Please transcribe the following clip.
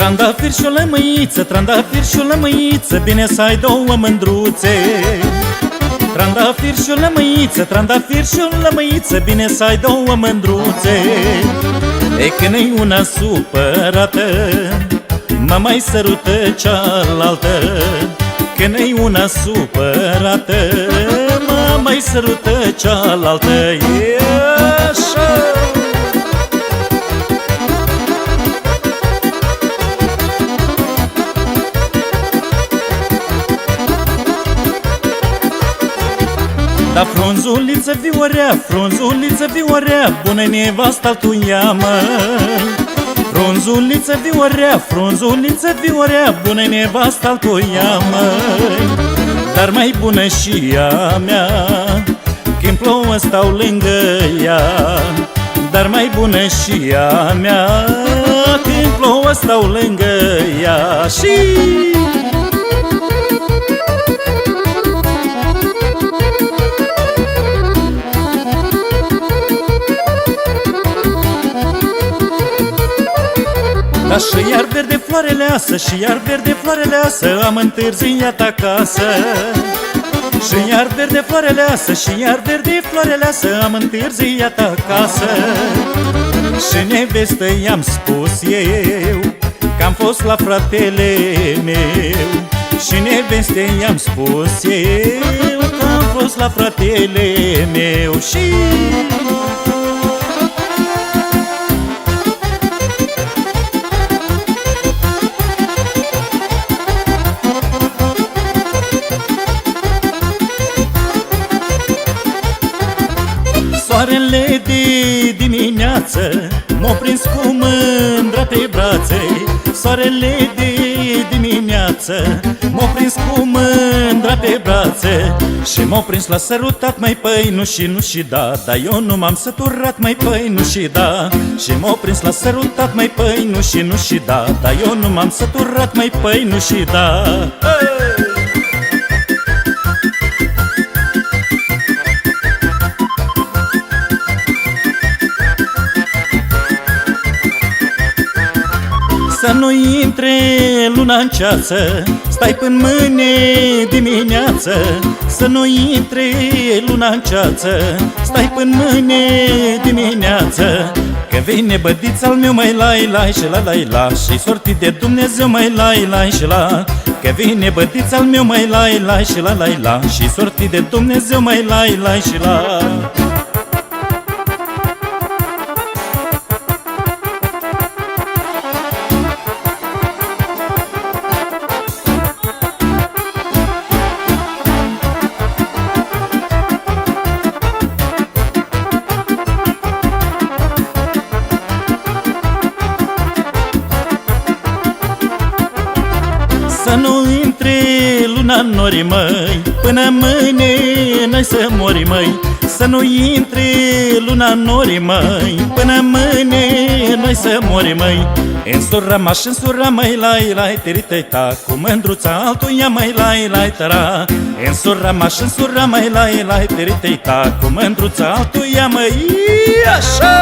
Trandafir și o lămâiță, trandafir și o lămâiță, bine să ai două mândruțe. Trandafir și o lămâiță, trandafir și o lămâiță, bine să ai două mândruțe. E când-i una supărată, mă mai sărută cealaltă. Când-i una supărată, mă mai sărută cealaltă. E așa. Da, frunzuliță viorea, frunzuliță viorea, bună-i nevasta-l tu ia, măi. Frunzuliță viorea, frunzuliță viorea, bună-i nevasta-l tu ia, măi. Dar mai bună și a mea, când plouă stau lângă ea. Dar mai bună și a mea, când plouă stau lângă ea. Și... Da, și iar verde floarele asă, și iar verde floarele asă, am întârziat acasă. Și iar verde floarele asă, și iar verde floarele asă, am întârziat acasă. Și nevestă i-am spus eu că-am fost la fratele meu. Și neveste i-am spus eu că-am fost la fratele meu. Și... soarele de dimineață m-a prins cu mândra pe brațe. Soarele de dimineață m-a prins cu mândra pe brațe. Și m-a prins la sărutat, mai păi nu și nu și da. Dar eu nu m-am săturat, mai păi nu și da. Și m-a prins la sărutat, mai păi nu și nu și da. Dar eu nu m-am săturat, mai păi nu și da. Să nu intre luna în ceață, stai până mâine dimineață. Să nu intre luna în ceață, stai până mâine dimineață. Că vine bădița-l meu, mai lai și la. Și sortit de Dumnezeu, mai lai și la. Că vine bădița-l meu, mai lai și la. Și sortit de Dumnezeu, mai lai și la. Să nu intre luna în nori, măi, până mâine n-ai să mori, măi. Să nu intre luna în nori, măi, până mâine n-ai să mori, măi. În sura maș, în sura, mai lai, teri-tei-ta, cu mândruța altuia, mai lai, tara. În sura maș, în sura, mai lai, teri-tei-ta, cu mândruța altuia, măi, așa.